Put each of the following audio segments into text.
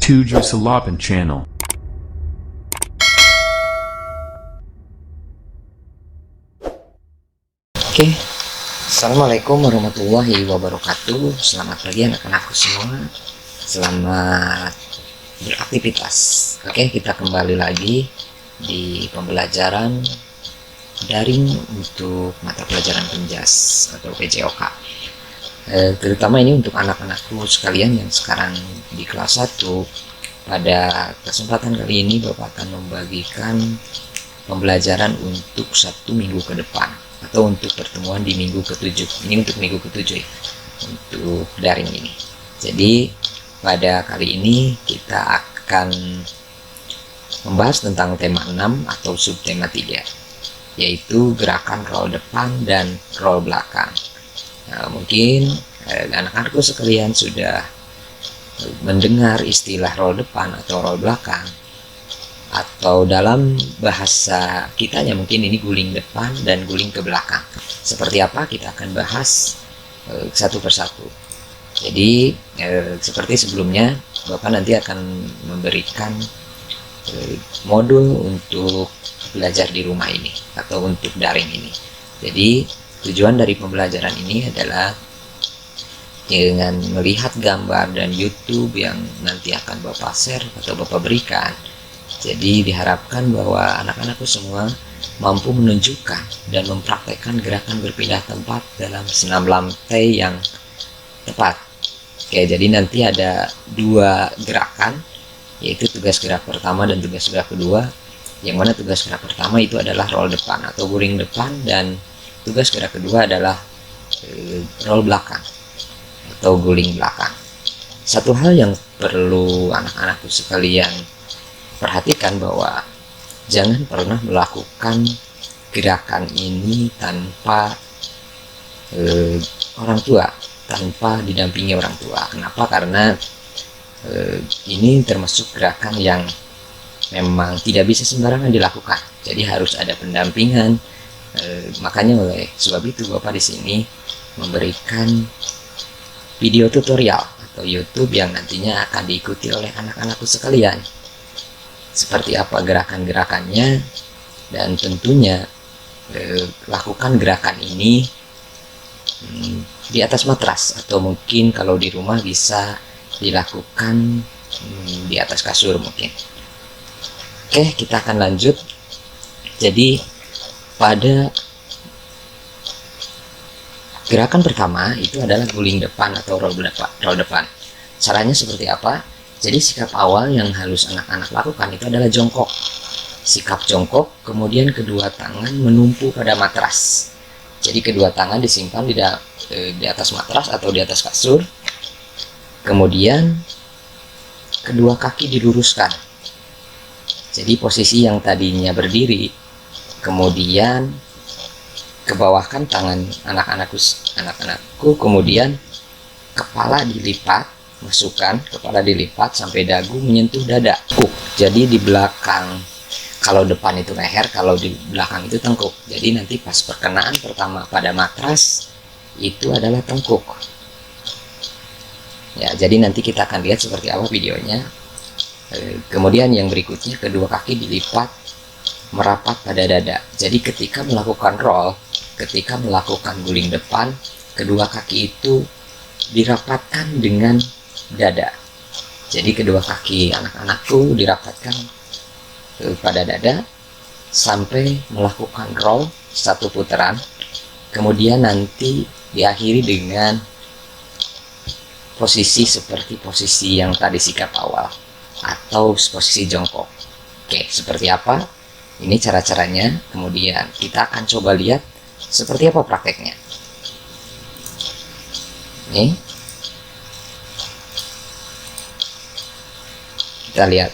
Tujuh Salapan Channel. Oke, Assalamualaikum warahmatullahi wabarakatuh. Selamat pagi anak-anakku semua. Selamat beraktivitas. Oke, kita kembali lagi di pembelajaran daring untuk mata pelajaran Penjas atau PJOK. Terutama ini untuk anak-anakku sekalian yang sekarang di kelas 1. Pada kesempatan kali ini Bapak akan membagikan pembelajaran untuk 1 minggu ke depan atau untuk pertemuan di minggu ke-7. Ini untuk minggu ke-7 ya, untuk daring ini. Jadi pada kali ini kita akan membahas tentang tema 6 atau subtema 3, yaitu gerakan roll depan dan roll belakang. Nah, mungkin anak-anakku sekalian sudah mendengar istilah roll depan atau roll belakang, atau dalam bahasa kitanya mungkin ini guling depan dan guling ke belakang. Seperti apa kita akan bahas satu persatu. Jadi seperti sebelumnya, Bapak nanti akan memberikan modul untuk belajar di rumah ini atau untuk daring ini. Jadi tujuan dari pembelajaran ini adalah dengan melihat gambar dan YouTube yang nanti akan Bapak share atau Bapak berikan. Jadi diharapkan bahwa anak-anakku semua mampu menunjukkan dan mempraktekkan gerakan berpindah tempat dalam senam lantai yang tepat. Oke, jadi nanti ada 2 gerakan, yaitu tugas gerak pertama dan tugas gerak kedua. Yang mana tugas gerak pertama itu adalah roll depan atau guling depan, dan tugas gerak kedua adalah roll belakang atau guling belakang. Satu hal yang perlu anak-anakku sekalian perhatikan bahwa jangan pernah melakukan gerakan ini tanpa orang tua, tanpa didampingi orang tua. Kenapa? Karena ini termasuk gerakan yang memang tidak bisa sembarangan dilakukan. Jadi harus ada pendampingan. Makanya oleh sebab itu Bapak di sini memberikan video tutorial atau YouTube yang nantinya akan diikuti oleh anak-anakku sekalian. Seperti apa gerakan-gerakannya, dan tentunya lakukan gerakan ini di atas matras, atau mungkin kalau di rumah bisa dilakukan di atas kasur mungkin. Oke, kita akan lanjut. Jadi pada gerakan pertama itu adalah guling depan atau roll depan. Caranya seperti apa? Jadi sikap awal yang harus anak-anak lakukan itu adalah jongkok. Sikap jongkok, kemudian kedua tangan menumpu pada matras. Jadi kedua tangan disimpan di atas matras atau di atas kasur. Kemudian kedua kaki diluruskan. Jadi posisi yang tadinya berdiri, kemudian kebawahkan tangan anak-anakku, kemudian kepala dilipat, masukkan kepala dilipat sampai dagu menyentuh dada. Jadi di belakang, kalau depan itu leher, kalau di belakang itu tengkuk. Jadi nanti pas perkenaan pertama pada matras itu adalah tengkuk. Ya, jadi nanti kita akan lihat seperti apa videonya. Kemudian yang berikutnya, kedua kaki dilipat merapat pada dada. Jadi ketika melakukan roll, ketika melakukan guling depan, kedua kaki itu dirapatkan dengan dada. Jadi kedua kaki anak-anakku dirapatkan pada dada sampai melakukan roll 1 putaran. Kemudian nanti diakhiri dengan posisi seperti posisi yang tadi sikap awal atau posisi jongkok. Oke, seperti apa? Ini cara-caranya. Kemudian kita akan coba lihat seperti apa prakteknya. Nih, kita lihat.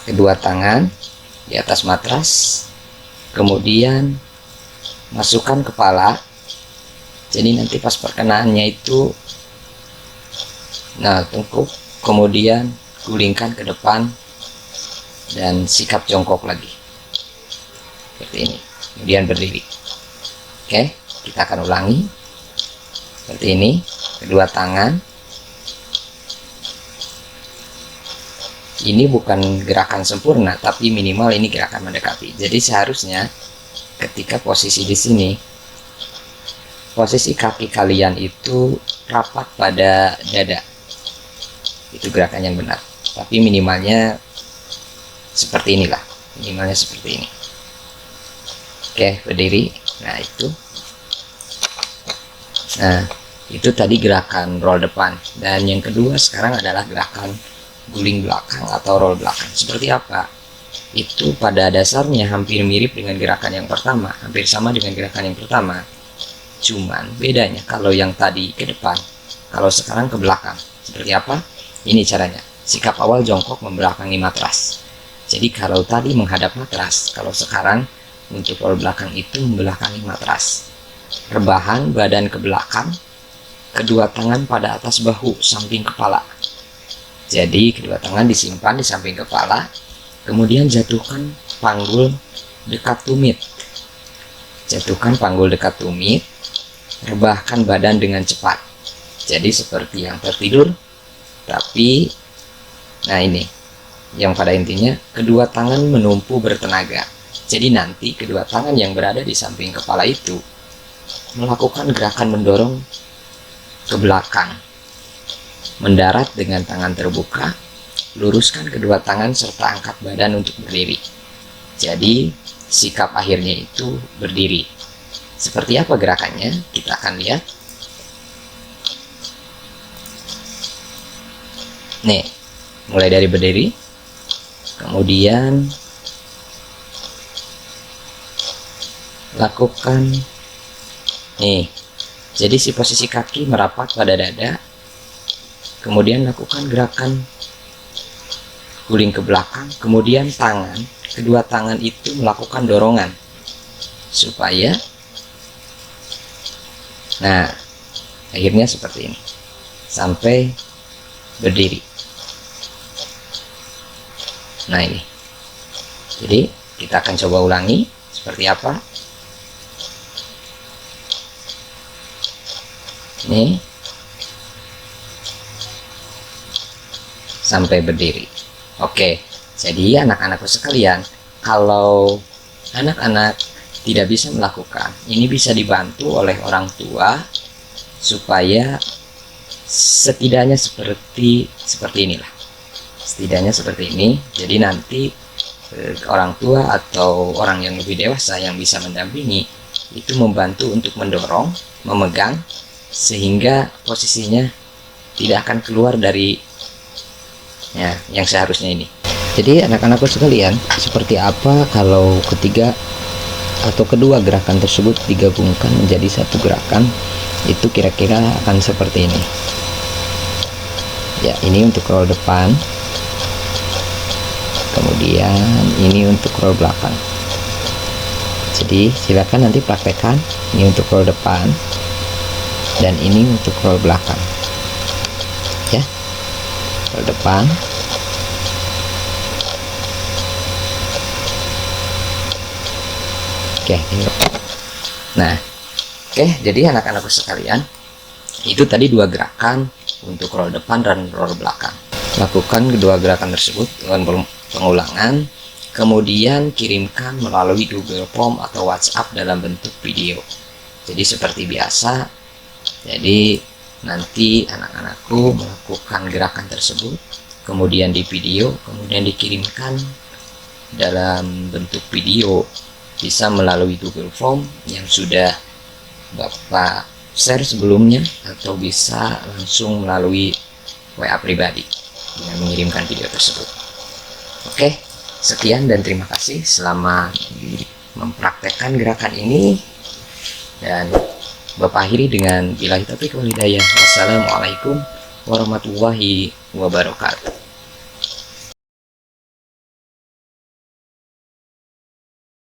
Kedua tangan di atas matras, kemudian masukkan kepala. Jadi nanti pas perkenaannya itu, nah tengkuk, kemudian gulingkan ke depan dan sikap jongkok lagi seperti ini, kemudian berdiri. Oke, kita akan ulangi seperti ini. Kedua tangan ini bukan gerakan sempurna, tapi minimal ini gerakan mendekati. Jadi seharusnya ketika posisi di sini, posisi kaki kalian itu rapat pada dada. Itu gerakan yang benar. Tapi minimalnya seperti inilah. Minimalnya seperti ini. Oke, berdiri. Nah, itu. Nah, itu tadi gerakan roll depan. Dan yang kedua sekarang adalah gerakan guling belakang atau roll belakang. Seperti apa? Itu pada dasarnya hampir mirip dengan gerakan yang pertama, hampir sama dengan gerakan yang pertama. Cuman bedanya kalau yang tadi ke depan, kalau sekarang ke belakang. Seperti apa? Ini caranya. Sikap awal jongkok membelakangi matras. Jadi kalau tadi menghadap matras, kalau sekarang untuk roll belakang itu membelakangi matras. Rebahan badan ke belakang, kedua tangan pada atas bahu samping kepala. Jadi kedua tangan disimpan di samping kepala, kemudian jatuhkan panggul dekat tumit. Jatuhkan panggul dekat tumit, rebahkan badan dengan cepat. Jadi seperti yang tertidur, tapi nah ini yang pada intinya kedua tangan menumpu bertenaga. Jadi nanti kedua tangan yang berada di samping kepala itu melakukan gerakan mendorong ke belakang. Mendarat dengan tangan terbuka, luruskan kedua tangan serta angkat badan untuk berdiri. Jadi sikap akhirnya itu berdiri. Seperti apa gerakannya? Kita akan lihat. Nih, mulai dari berdiri, kemudian lakukan nih. Jadi si posisi kaki merapat pada dada, kemudian lakukan gerakan guling ke belakang, kemudian tangan, kedua tangan itu melakukan dorongan supaya, nah akhirnya seperti ini sampai berdiri. Nah ini, jadi kita akan coba ulangi seperti apa. Ini sampai berdiri. Oke, jadi anak-anakku sekalian, kalau anak-anak tidak bisa melakukan, ini bisa dibantu oleh orang tua supaya setidaknya seperti inilah. Setidaknya seperti ini. Jadi nanti orang tua atau orang yang lebih dewasa yang bisa mendampingi itu membantu untuk mendorong, memegang, sehingga posisinya tidak akan keluar dari ya yang seharusnya ini. Jadi anak-anakku sekalian, seperti apa kalau ketiga atau kedua gerakan tersebut digabungkan menjadi satu gerakan? Itu kira-kira akan seperti ini. Ya, ini untuk roll depan, kemudian ini untuk roll belakang. Jadi silakan nanti praktekkan. Ini untuk roll depan dan ini untuk roll belakang. Ya, roll depan, oke. Nah, oke, jadi anak-anakku sekalian, itu tadi dua gerakan untuk roll depan dan roll belakang. Lakukan kedua gerakan tersebut dengan pengulangan, kemudian kirimkan melalui Google Form atau WhatsApp dalam bentuk video. Jadi seperti biasa, jadi nanti anak-anakku melakukan gerakan tersebut, kemudian di video, kemudian dikirimkan dalam bentuk video, bisa melalui Google Form yang sudah Bapak share sebelumnya, atau bisa langsung melalui WA pribadi dengan mengirimkan video tersebut. Oke, sekian dan terima kasih selamat mempraktekkan gerakan ini, dan Bapak akhiri dengan billahi taufiq wal hidayah. Wassalamualaikum warahmatullahi wabarakatuh.